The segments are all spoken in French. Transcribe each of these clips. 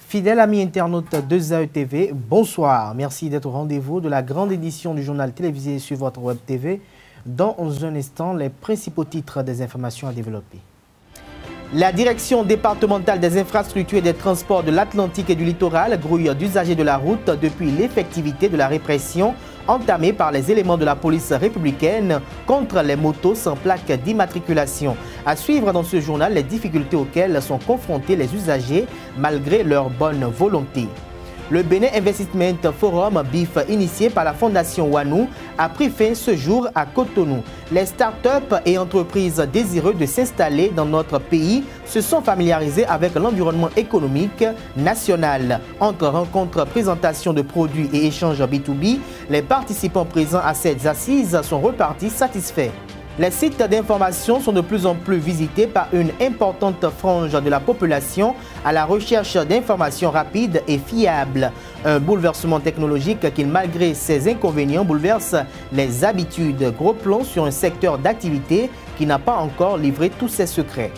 Fidèles amis internautes de 2AE TV, bonsoir. Merci d'être au rendez-vous de la grande édition du journal télévisé sur votre web TV. Dans un instant, les principaux titres des informations à développer. La direction départementale des infrastructures et des transports de l'Atlantique et du littoral grouille d'usagers de la route depuis l'effectivité de la répression entamée par les éléments de la police républicaine contre les motos sans plaque d'immatriculation. À suivre dans ce journal les difficultés auxquelles sont confrontés les usagers malgré leur bonne volonté. Le Bénin Investment Forum BIF, initié par la Fondation Wanou, a pris fin ce jour à Cotonou. Les startups et entreprises désireuses de s'installer dans notre pays se sont familiarisées avec l'environnement économique national. Entre rencontres, présentations de produits et échanges B2B, les participants présents à ces assises sont repartis satisfaits. Les sites d'information sont de plus en plus visités par une importante frange de la population à la recherche d'informations rapides et fiables. Un bouleversement technologique qui, malgré ses inconvénients, bouleverse les habitudes. Gros plan sur un secteur d'activité qui n'a pas encore livré tous ses secrets.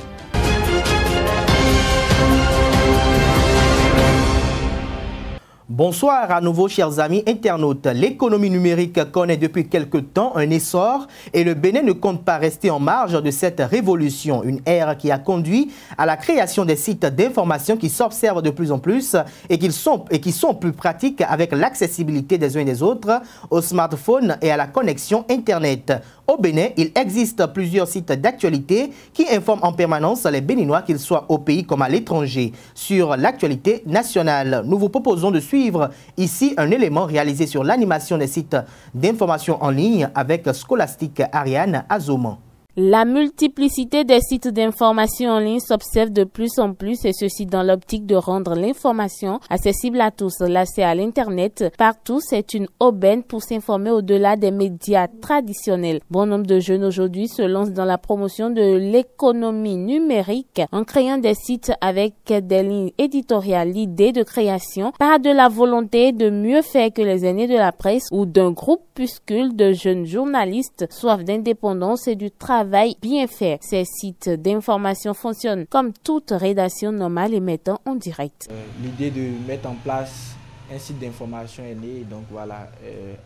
Bonsoir à nouveau chers amis internautes. L'économie numérique connaît depuis quelque temps un essor et le Bénin ne compte pas rester en marge de cette révolution. Une ère qui a conduit à la création des sites d'information qui s'observent de plus en plus et qui sont plus pratiques avec l'accessibilité des uns et des autres au smartphone et à la connexion Internet. Au Bénin, il existe plusieurs sites d'actualité qui informent en permanence les Béninois, qu'ils soient au pays comme à l'étranger, sur l'actualité nationale. Nous vous proposons de suivre ici un élément réalisé sur l'animation des sites d'information en ligne avec Scholastique Ariane Azoman. La multiplicité des sites d'information en ligne s'observe de plus en plus et ceci dans l'optique de rendre l'information accessible à tous. L'accès à l'Internet partout, c'est une aubaine pour s'informer au-delà des médias traditionnels. Bon nombre de jeunes aujourd'hui se lancent dans la promotion de l'économie numérique en créant des sites avec des lignes éditoriales. L'idée de création part de la volonté de mieux faire que les aînés de la presse ou d'un groupuscule de jeunes journalistes soif d'indépendance et du travail bien fait. Ces sites d'information fonctionnent comme toute rédaction normale et mettant en direct. L'idée de mettre en place un site d'information est née. Donc voilà,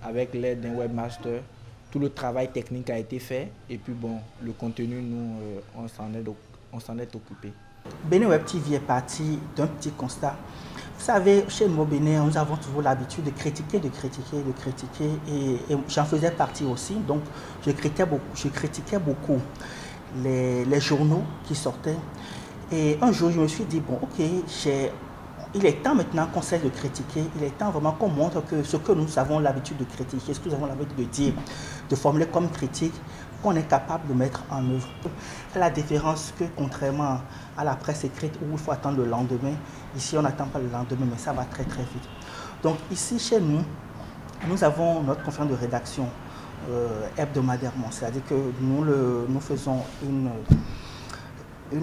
avec l'aide d'un webmaster, tout le travail technique a été fait. Et puis bon, le contenu, nous, on s'en est occupé. Bénin Web TV est parti d'un petit constat. Vous savez, chez nous au Bénin, nous avons toujours l'habitude de critiquer. Et j'en faisais partie aussi. Donc, je critiquais beaucoup les journaux qui sortaient. Et un jour, je me suis dit, bon, ok, il est temps maintenant qu'on cesse de critiquer. Il est temps vraiment qu'on montre que ce que nous avons l'habitude de critiquer, ce que nous avons l'habitude de dire, de formuler comme critique, qu'on est capable de mettre en œuvre. La différence que, contrairement à la presse écrite où il faut attendre le lendemain, ici on n'attend pas le lendemain, mais ça va très très vite. Donc ici chez nous, nous avons notre conférence de rédaction hebdomadairement, c'est-à-dire que nous faisons une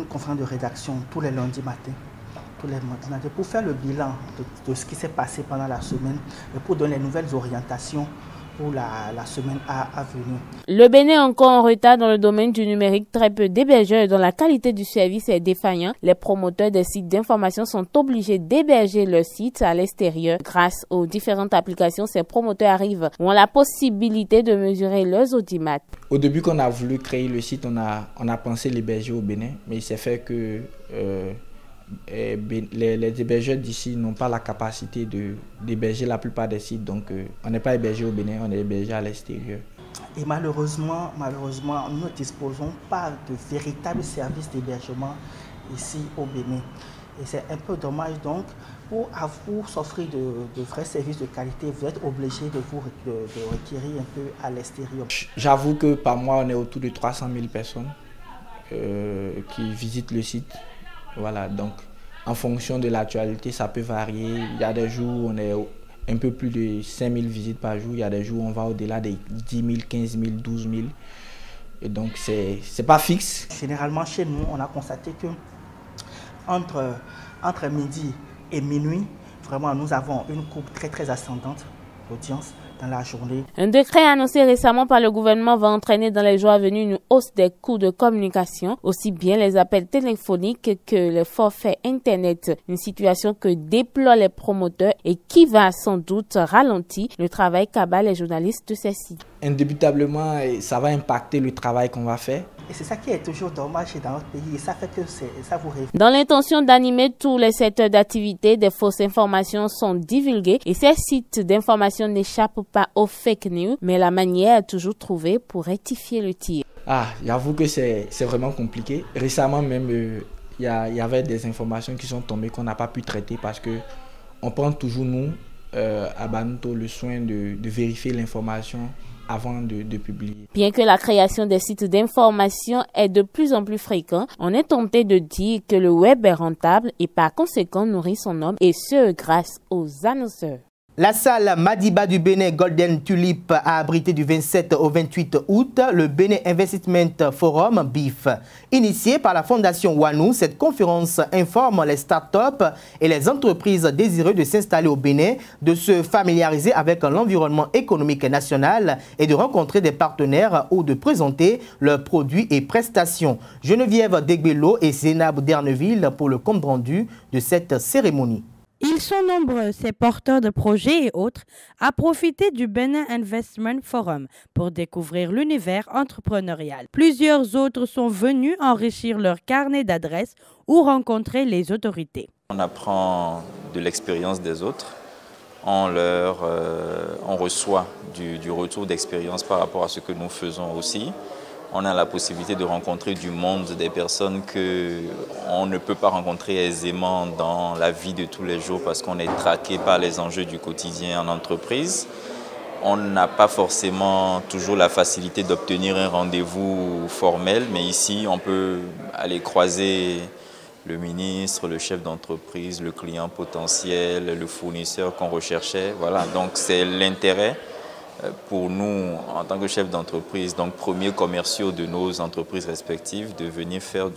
conférence de rédaction tous les lundis matins. Pour faire le bilan de ce qui s'est passé pendant la semaine et pour donner les nouvelles orientations pour la semaine à venir. Le Bénin est encore en retard dans le domaine du numérique. Très peu d'hébergeurs dont la qualité du service est défaillante. Les promoteurs des sites d'information sont obligés d'héberger leurs sites à l'extérieur. Grâce aux différentes applications, ces promoteurs ont la possibilité de mesurer leurs audimat. Au début, quand on a voulu créer le site, on a pensé l'héberger au Bénin, mais il s'est fait que les hébergeurs d'ici n'ont pas la capacité d'héberger la plupart des sites. Donc, on n'est pas hébergé au Bénin, on est hébergé à l'extérieur. Et malheureusement, nous ne disposons pas de véritables services d'hébergement ici au Bénin. Et c'est un peu dommage. Donc, pour s'offrir de vrais services de qualité, vous êtes obligé de requérir un peu à l'extérieur. J'avoue que par mois, on est autour de 300 000 personnes qui visitent le site. Voilà, donc en fonction de l'actualité, ça peut varier. Il y a des jours où on est un peu plus de 5 000 visites par jour. Il y a des jours où on va au-delà des 10 000, 15 000, 12 000. Et donc, c'est pas fixe. Généralement, chez nous, on a constaté que entre midi et minuit, vraiment, nous avons une courbe très, très ascendante d'audience. dans la journée. Un décret annoncé récemment par le gouvernement va entraîner dans les jours à venir une hausse des coûts de communication, aussi bien les appels téléphoniques que les forfaits Internet. Une situation que déplorent les promoteurs et qui va sans doute ralentir le travail qu'abattent les journalistes de ces sites. Indubitablement, ça va impacter le travail qu'on va faire. Et c'est ça qui est toujours dommage dans notre pays et ça fait que ça vous révèle. Dans l'intention d'animer tous les secteurs d'activité, des fausses informations sont divulguées et ces sites d'information n'échappent pas aux fake news, mais la manière est toujours trouvée pour rectifier le tir. J'avoue que c'est vraiment compliqué. Récemment même, il y avait des informations qui sont tombées qu'on n'a pas pu traiter parce que on prend toujours, nous, à Banto, le soin de vérifier l'information avant de publier. Bien que la création des sites d'information est de plus en plus fréquente, on est tenté de dire que le web est rentable et par conséquent nourrit son homme, et ce grâce aux annonceurs. La salle Madiba du Bénin Golden Tulip a abrité du 27 au 28 août le Bénin Investment Forum BIF. Initiée par la Fondation Wanou, cette conférence informe les startups et les entreprises désireuses de s'installer au Bénin, de se familiariser avec l'environnement économique national et de rencontrer des partenaires ou de présenter leurs produits et prestations. Geneviève Degbello et Zénab Derneville pour le compte rendu de cette cérémonie. Ils sont nombreux, ces porteurs de projets et autres, à profiter du Bénin Investment Forum pour découvrir l'univers entrepreneurial. Plusieurs autres sont venus enrichir leur carnet d'adresses ou rencontrer les autorités. On apprend de l'expérience des autres, on reçoit du retour d'expérience par rapport à ce que nous faisons aussi. On a la possibilité de rencontrer du monde, des personnes qu'on ne peut pas rencontrer aisément dans la vie de tous les jours parce qu'on est traqué par les enjeux du quotidien en entreprise. On n'a pas forcément toujours la facilité d'obtenir un rendez-vous formel, mais ici, on peut aller croiser le ministre, le chef d'entreprise, le client potentiel, le fournisseur qu'on recherchait. Voilà, donc c'est l'intérêt pour nous, en tant que chef d'entreprise, donc premiers commerciaux de nos entreprises respectives, de venir faire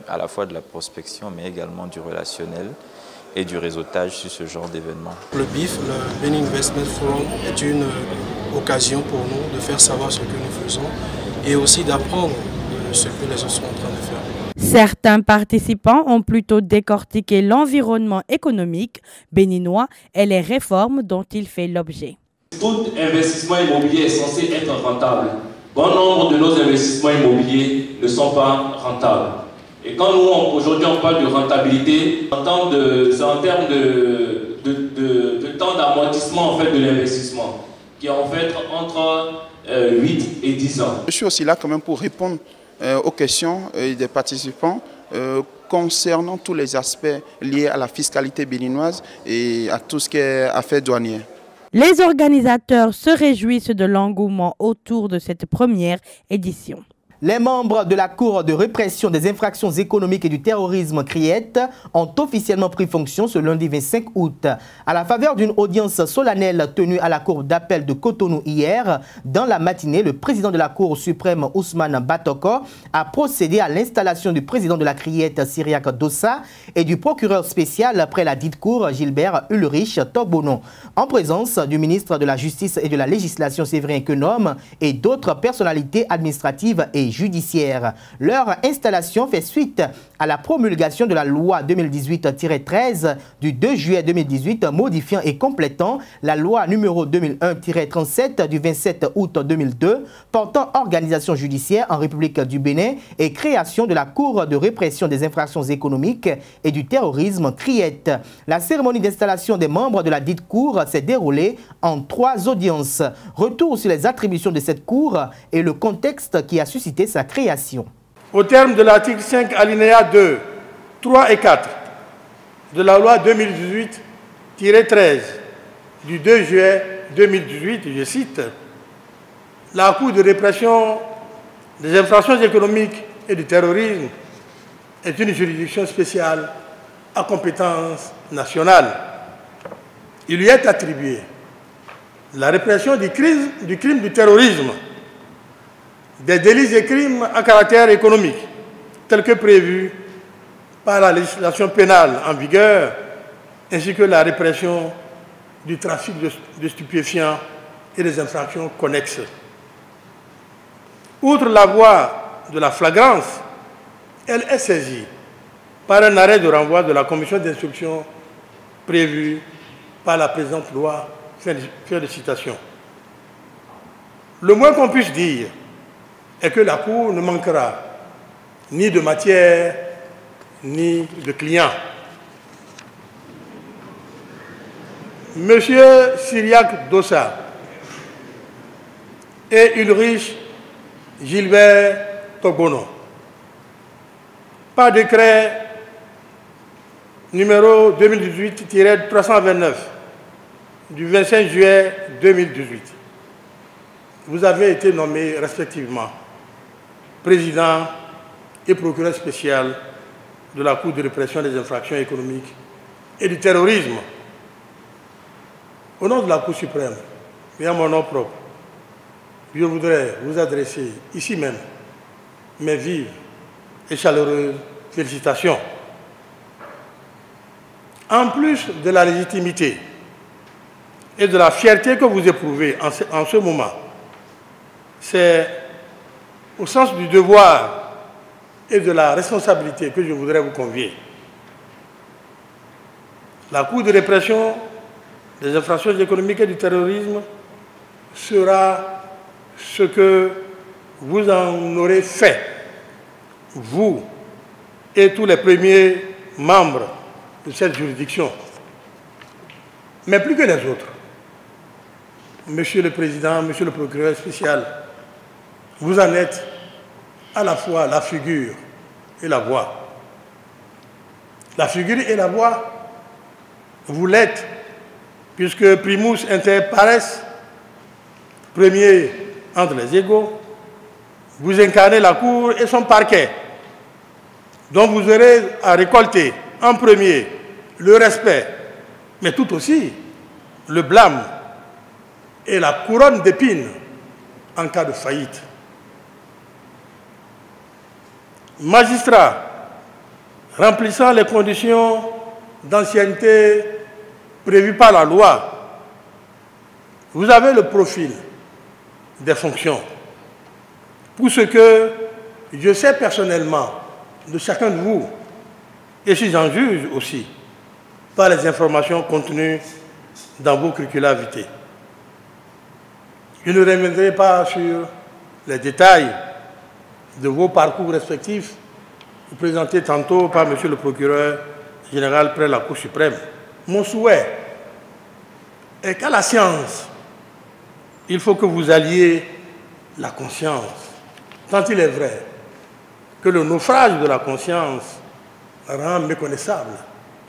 à la fois de la prospection, mais également du relationnel et du réseautage sur ce genre d'événements. Le BIF, le Bénin Investment Forum, est une occasion pour nous de faire savoir ce que nous faisons et aussi d'apprendre ce que les autres sont en train de faire. Certains participants ont plutôt décortiqué l'environnement économique béninois et les réformes dont il fait l'objet. Tout investissement immobilier est censé être rentable. Bon nombre de nos investissements immobiliers ne sont pas rentables. Et quand nous, aujourd'hui, on parle de rentabilité, c'est en termes de temps d'amortissement en fait, de l'investissement, qui est en fait entre 8 et 10 ans. Je suis aussi là quand même pour répondre aux questions des participants concernant tous les aspects liés à la fiscalité béninoise et à tout ce qui est affaires douanières. Les organisateurs se réjouissent de l'engouement autour de cette première édition. Les membres de la Cour de répression des infractions économiques et du terrorisme CRIET ont officiellement pris fonction ce lundi 25 août. À la faveur d'une audience solennelle tenue à la Cour d'appel de Cotonou hier, dans la matinée, le président de la Cour suprême Ousmane Batoko a procédé à l'installation du président de la CRIET Cyriaque Dossa et du procureur spécial après la dite Cour Gilbert Ulrich Togbonon, en présence du ministre de la Justice et de la Législation Séverin Quenom et d'autres personnalités administratives et judiciaire. Leur installation fait suite à la promulgation de la loi 2018-13 du 2 juillet 2018 modifiant et complétant la loi numéro 2001-37 du 27 août 2002 portant organisation judiciaire en République du Bénin et création de la Cour de répression des infractions économiques et du terrorisme CRIET. La cérémonie d'installation des membres de la dite Cour s'est déroulée en 3 audiences. Retour sur les attributions de cette Cour et le contexte qui a suscité sa création. Au terme de l'article 5 alinéa 2, 3 et 4 de la loi 2018-13 du 2 juillet 2018, je cite, la Cour de répression des infractions économiques et du terrorisme est une juridiction spéciale à compétence nationale. Il lui est attribué la répression du crime du terrorisme, des délits et crimes à caractère économique, tels que prévus par la législation pénale en vigueur, ainsi que la répression du trafic de stupéfiants et des infractions connexes. Outre la voie de la flagrance, elle est saisie par un arrêt de renvoi de la commission d'instruction prévue par la présente loi. Fin de citation. Le moins qu'on puisse dire est que la Cour ne manquera ni de matière ni de clients. Monsieur Cyriaque Dossa et Ulrich Gilbert Togono, par décret numéro 2018-329 du 25 juillet 2018, vous avez été nommés respectivement président et procureur spécial de la Cour de répression des infractions économiques et du terrorisme. Au nom de la Cour suprême et à mon nom propre, je voudrais vous adresser ici même mes vives et chaleureuses félicitations. En plus de la légitimité et de la fierté que vous éprouvez en ce moment, c'est au sens du devoir et de la responsabilité que je voudrais vous convier. La Cour de répression des infractions économiques et du terrorisme sera ce que vous en aurez fait, vous et tous les premiers membres de cette juridiction, mais plus que les autres. Monsieur le Président, Monsieur le Procureur spécial, vous en êtes à la fois la figure et la voix. La figure et la voix, vous l'êtes, puisque primus inter pares, premier entre les égaux, vous incarnez la Cour et son parquet. Donc vous aurez à récolter en premier le respect, mais tout aussi le blâme et la couronne d'épines en cas de faillite. Magistrat remplissant les conditions d'ancienneté prévues par la loi, vous avez le profil des fonctions. Pour ce que je sais personnellement de chacun de vous, et si j'en juge aussi par les informations contenues dans vos curricula vitae. Je ne reviendrai pas sur les détails de vos parcours respectifs, présentés tantôt par M. le procureur général près la Cour suprême. Mon souhait est qu'à la science, il faut que vous alliez la conscience. Tant il est vrai que le naufrage de la conscience rend méconnaissable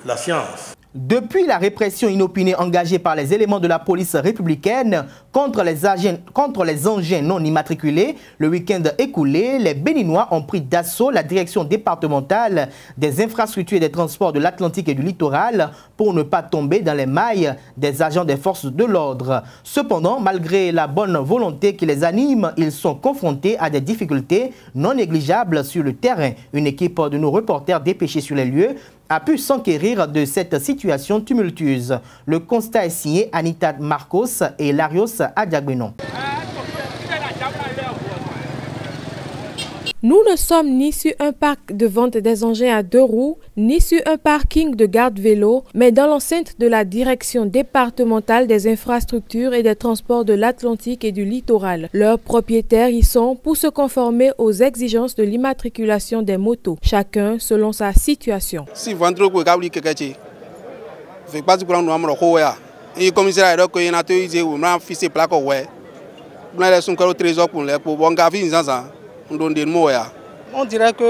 la science. Depuis la répression inopinée engagée par les éléments de la police républicaine contre les engins non immatriculés, le week-end écoulé, les Béninois ont pris d'assaut la direction départementale des infrastructures et des transports de l'Atlantique et du littoral pour ne pas tomber dans les mailles des agents des forces de l'ordre. Cependant, malgré la bonne volonté qui les anime, ils sont confrontés à des difficultés non négligeables sur le terrain. Une équipe de nos reporters dépêchés sur les lieux a pu s'enquérir de cette situation tumultueuse. Le constat est signé Anita Marcos et Larios Adiagbenon. Nous ne sommes ni sur un parc de vente des engins à deux roues, ni sur un parking de garde-vélo, mais dans l'enceinte de la direction départementale des infrastructures et des transports de l'Atlantique et du littoral. Leurs propriétaires y sont pour se conformer aux exigences de l'immatriculation des motos, chacun selon sa situation. Si on dirait que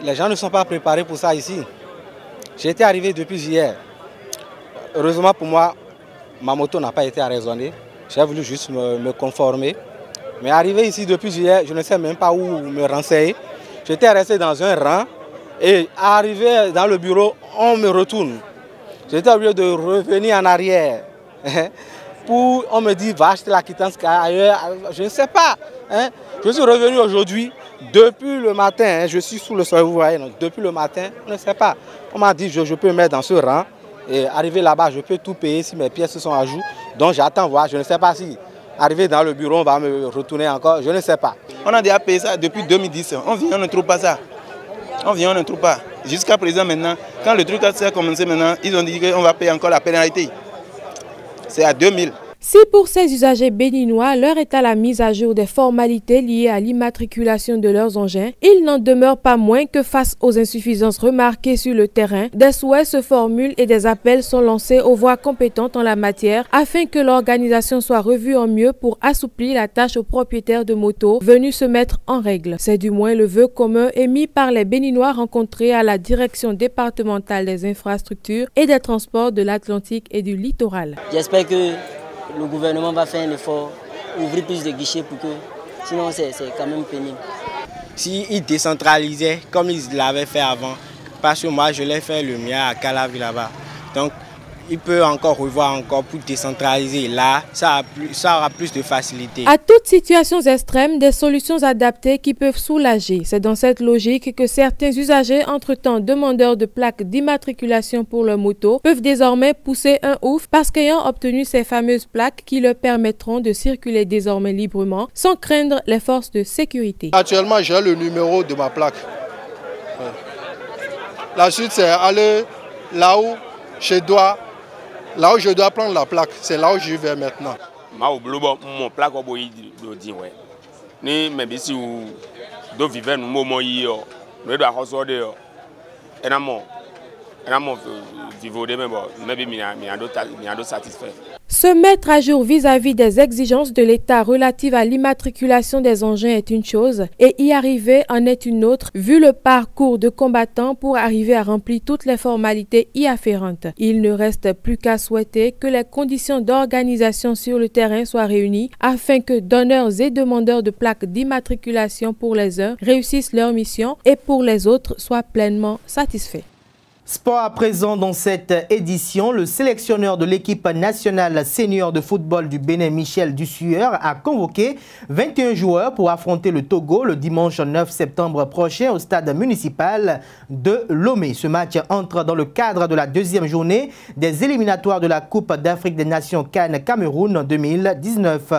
les gens ne sont pas préparés pour ça ici. J'étais arrivé depuis hier. Heureusement pour moi, ma moto n'a pas été arraisonnée. J'ai voulu juste me conformer. Mais arrivé ici depuis hier, je ne sais même pas où me renseigner. J'étais resté dans un rang et arrivé dans le bureau, on me retourne. J'étais obligé de revenir en arrière. On me dit, va acheter la quittance ailleurs, je ne sais pas. Hein. Je suis revenu aujourd'hui, depuis le matin, hein, je suis sous le soleil, vous voyez, donc depuis le matin, on ne sait pas. On m'a dit, je peux me mettre dans ce rang, et arriver là-bas, je peux tout payer si mes pièces sont à jour. Donc j'attends voir, je ne sais pas si arrivé dans le bureau, on va me retourner encore, je ne sais pas. On a déjà payé ça depuis 2010, on vient, on ne trouve pas ça. On vient, on ne trouve pas. Jusqu'à présent maintenant, quand le truc a commencé maintenant, ils ont dit qu'on va payer encore la pénalité. C'est à 2000. Si pour ces usagers béninois, l'heure est à la mise à jour des formalités liées à l'immatriculation de leurs engins, il n'en demeure pas moins que face aux insuffisances remarquées sur le terrain, des souhaits se formulent et des appels sont lancés aux voies compétentes en la matière afin que l'organisation soit revue en mieux pour assouplir la tâche aux propriétaires de motos venus se mettre en règle. C'est du moins le vœu commun émis par les Béninois rencontrés à la direction départementale des infrastructures et des transports de l'Atlantique et du littoral. J'espère que le gouvernement va faire un effort, ouvrir plus de guichets pour que, sinon c'est quand même pénible. S'ils décentralisaient comme ils l'avaient fait avant, parce que moi je l'ai fait le mien à Calavi là-bas. Donc il peut encore revoir encore pour décentraliser. Là, ça aura plus de facilité. À toutes situations extrêmes, des solutions adaptées qui peuvent soulager. C'est dans cette logique que certains usagers, entre-temps demandeurs de plaques d'immatriculation pour leur moto, peuvent désormais pousser un ouf parce qu'ayant obtenu ces fameuses plaques qui leur permettront de circuler désormais librement sans craindre les forces de sécurité. Actuellement, j'ai le numéro de ma plaque. La suite, c'est aller là où je dois prendre la plaque, c'est là où je vais maintenant. Mon plaque ni mais si ou do vivre nous moment hier nous doit ressortir vivre de même mais mi satisfait. Se mettre à jour vis-à-vis des exigences de l'État relatives à l'immatriculation des engins est une chose et y arriver en est une autre, vu le parcours de combattants pour arriver à remplir toutes les formalités y afférentes. Il ne reste plus qu'à souhaiter que les conditions d'organisation sur le terrain soient réunies afin que donneurs et demandeurs de plaques d'immatriculation pour les uns réussissent leur mission et pour les autres soient pleinement satisfaits. Sport à présent dans cette édition, le sélectionneur de l'équipe nationale senior de football du Bénin, Michel Dussueur, a convoqué 21 joueurs pour affronter le Togo le dimanche 9 septembre prochain au stade municipal de Lomé. Ce match entre dans le cadre de la deuxième journée des éliminatoires de la Coupe d'Afrique des Nations CAN Cameroun 2019.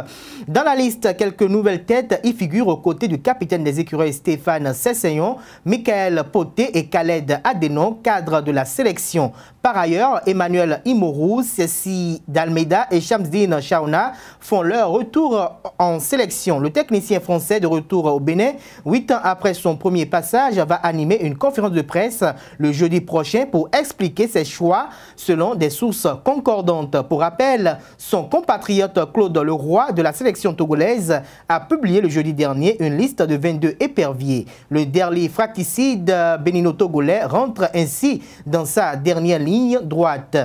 Dans la liste, quelques nouvelles têtes y figurent aux côtés du capitaine des écureuils Stéphane Sesseyon, Michael Poté et Khaled Adenon, cadre de la sélection. Par ailleurs, Emmanuel Imorou, Cécile Dalmeida et Shamsdine Chaouna font leur retour en sélection. Le technicien français de retour au Bénin, 8 ans après son premier passage, va animer une conférence de presse le jeudi prochain pour expliquer ses choix selon des sources concordantes. Pour rappel, son compatriote Claude Leroy de la sélection togolaise a publié le jeudi dernier une liste de 22 éperviers. Le derli fratricide bénino-togolais rentre ainsi dans sa dernière ligne droite.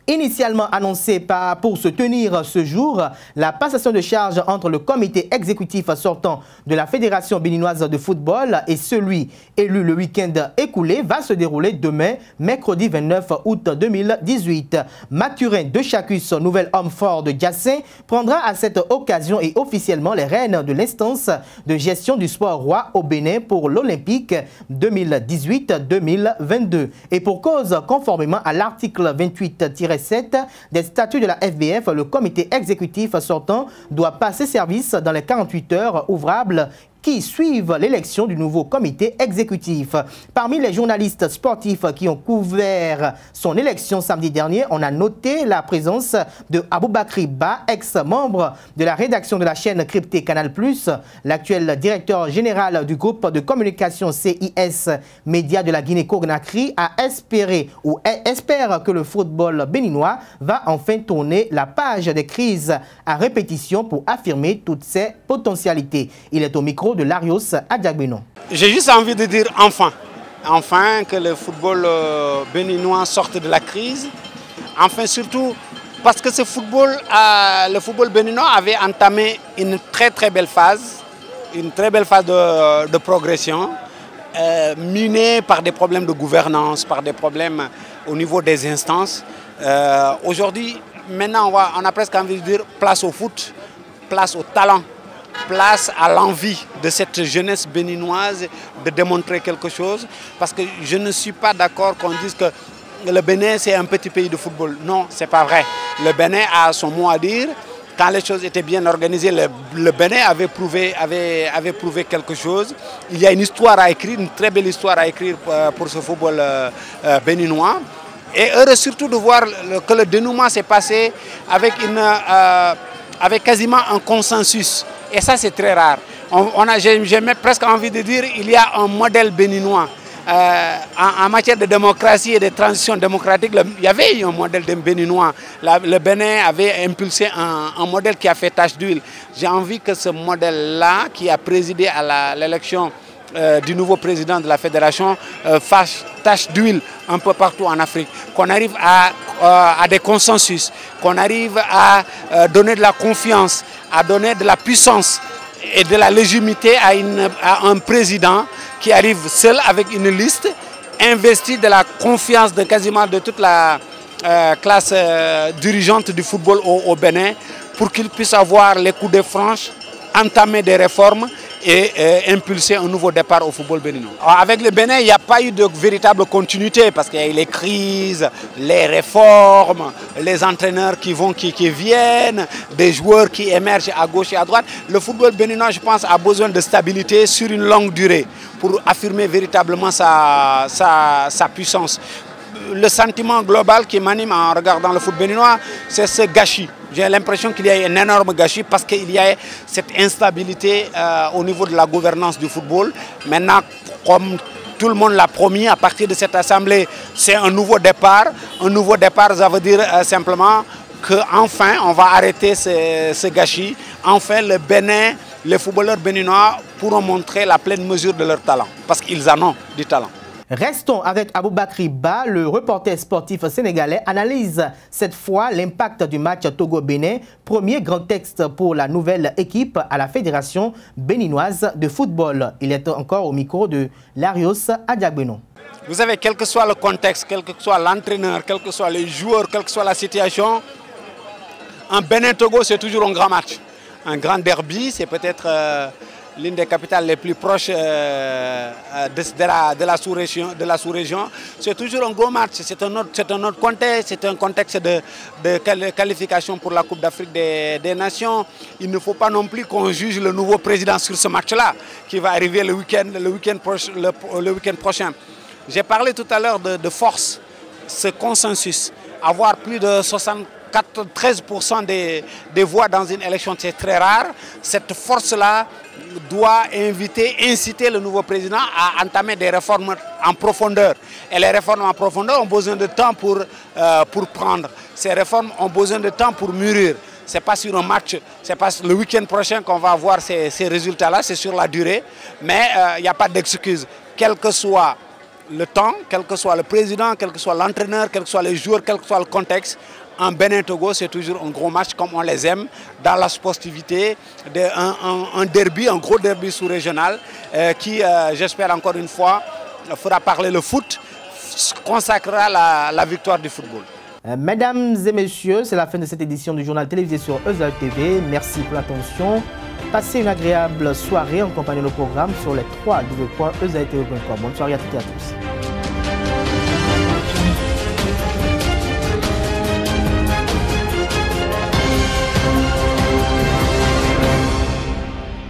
Initialement annoncé pour se tenir ce jour, la passation de charge entre le comité exécutif sortant de la Fédération béninoise de football et celui élu le week-end écoulé va se dérouler demain, mercredi 29 août 2018. Mathurin de Chacus, nouvel homme fort de Diassin, prendra à cette occasion et officiellement les rênes de l'instance de gestion du sport roi au Bénin pour l'Olympique 2018-2022. Et pour cause, conformément à l'article 28-7 des statuts de la FBF, le comité exécutif sortant doit passer service dans les 48 heures ouvrables qui suivent l'élection du nouveau comité exécutif. Parmi les journalistes sportifs qui ont couvert son élection samedi dernier, on a noté la présence de Aboubakri Ba, ex-membre de la rédaction de la chaîne cryptée Canal+, l'actuel directeur général du groupe de communication CIS Média de la Guinée-Conakry, a espéré ou espère que le football béninois va enfin tourner la page des crises à répétition pour affirmer toutes ses potentialités. Il est au micro de Larios Adiagbeno. J'ai juste envie de dire enfin que le football béninois sorte de la crise. Enfin surtout parce que le football béninois avait entamé une très belle phase, de progression, minée par des problèmes de gouvernance, par des problèmes au niveau des instances. Aujourd'hui, maintenant on a presque envie de dire place au foot, place au talent, place à l'envie de cette jeunesse béninoise de démontrer quelque chose, parce que je ne suis pas d'accord qu'on dise que le Bénin c'est un petit pays de football. Non, c'est pas vrai. Le Bénin a son mot à dire. Quand les choses étaient bien organisées, le Bénin avait prouvé quelque chose. Il y a une histoire à écrire, une très belle histoire à écrire pour ce football béninois. Et heureux surtout de voir que le dénouement s'est passé avec quasiment un consensus. Et ça, c'est très rare. J'ai presque envie de dire qu'il y a un modèle béninois. En matière de démocratie et de transition démocratique, il y avait un modèle béninois. Le Bénin avait impulsé un modèle qui a fait tache d'huile. J'ai envie que ce modèle-là, qui a présidé à l'élection du nouveau président de la fédération, fasse tache d'huile un peu partout en Afrique. Qu'on arrive à des consensus, qu'on arrive à donner de la confiance, à donner de la puissance et de la légitimité à un président qui arrive seul avec une liste, investi de la confiance de quasiment de toute la classe dirigeante du football au Bénin, pour qu'il puisse avoir les coups de franche, entamer des réformes et impulser un nouveau départ au football béninois. Avec le Bénin, il n'y a pas eu de véritable continuité parce qu'il y a eu les crises, les réformes, les entraîneurs qui viennent, des joueurs qui émergent à gauche et à droite. Le football béninois, je pense, a besoin de stabilité sur une longue durée pour affirmer véritablement sa puissance. Le sentiment global qui m'anime en regardant le foot béninois, c'est ce gâchis. J'ai l'impression qu'il y a un énorme gâchis parce qu'il y a cette instabilité au niveau de la gouvernance du football. Maintenant, comme tout le monde l'a promis, à partir de cette assemblée, c'est un nouveau départ. Un nouveau départ, ça veut dire simplement qu'enfin, on va arrêter ce gâchis. Enfin, le Bénin, les footballeurs béninois pourront montrer la pleine mesure de leur talent parce qu'ils en ont du talent. Restons avec Aboubakry Ba, le reporter sportif sénégalais, analyse cette fois l'impact du match Togo-Bénin, premier grand texte pour la nouvelle équipe à la Fédération béninoise de football. Il est encore au micro de Larios Adiagbeno. Vous savez, quel que soit le contexte, quel que soit l'entraîneur, quel que soit les joueurs, quelle que soit la situation, un Bénin-Togo, c'est toujours un grand match. Un grand derby, c'est peut-être l'une des capitales les plus proches de la sous-région. C'est toujours un gros match, c'est un autre contexte, c'est un contexte de qualification pour la Coupe d'Afrique des Nations. Il ne faut pas non plus qu'on juge le nouveau président sur ce match-là, qui va arriver le week-end prochain. J'ai parlé tout à l'heure de force, ce consensus, avoir plus de 13% des voix dans une élection, c'est très rare. Cette force-là doit inciter le nouveau président à entamer des réformes en profondeur. Et les réformes en profondeur ont besoin de temps pour prendre. Ces réformes ont besoin de temps pour mûrir. Ce n'est pas sur un match, c'est pas le week-end prochain qu'on va avoir ces résultats-là, c'est sur la durée. Mais il n'y a pas d'excuse. Quel que soit le temps, quel que soit le président, quel que soit l'entraîneur, quel que soit les joueurs, quel que soit le contexte, en Bénin-Togo, c'est toujours un gros match comme on les aime, dans la sportivité, un derby, un gros derby sous-régional qui, j'espère encore une fois, fera parler le foot, consacrera la victoire du football. Mesdames et messieurs, c'est la fin de cette édition du journal télévisé sur Euzal TV. Merci pour l'attention. Passez une agréable soirée en compagnie de nos programmes sur les www.euzaltv.com. Bonne soirée à toutes et à tous.